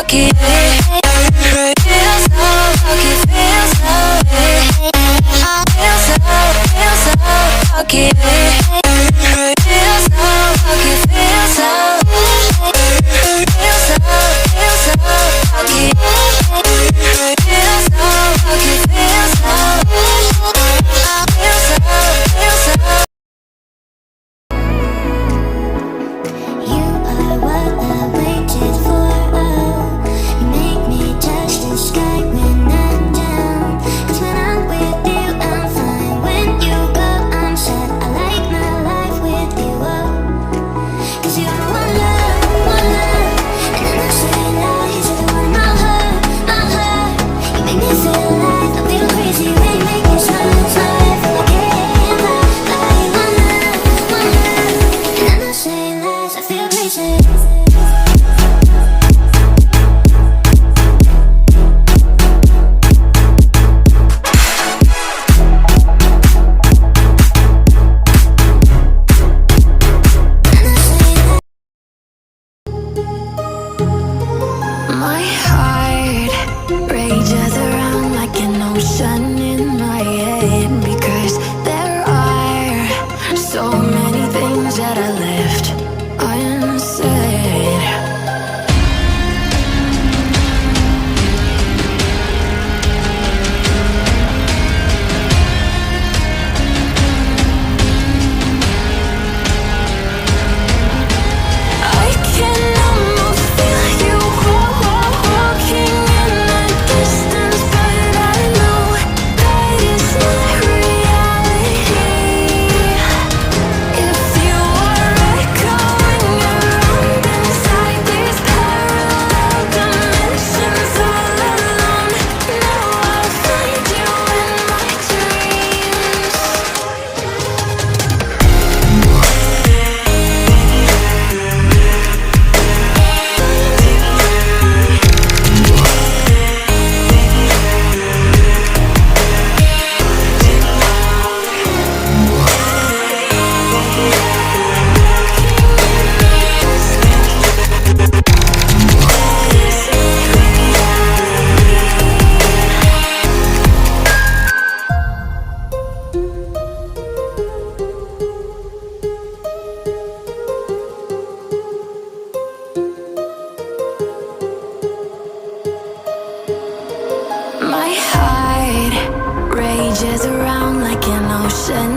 lucky. Feel so lucky, feel so lucky. Feel so lucky, feel so lucky. Feel so lucky, feel so You are what I waited for. Oh, you make me touch the sky when I'm down. 'Cause when I'm with you, I'm fine. When you go, I'm sad. I like my life with you. Oh, 'cause you are one love, one love. And I'm not saying lies, you're the one in my heart, my heart. You make me feel like a little crazy when you make me smile, smile. Feel like I can't lie, one love, one love. And I'm not saying lies, I feel crazy. My heart rages around like an ocean in my head, because there are so many things that I left unsaid. I can almost feel you walking in the distance, but I know that it's not reality. If you are echoing around inside these parallel dimensions all alone, now I'll find you in my dreams. My heart rages around like an ocean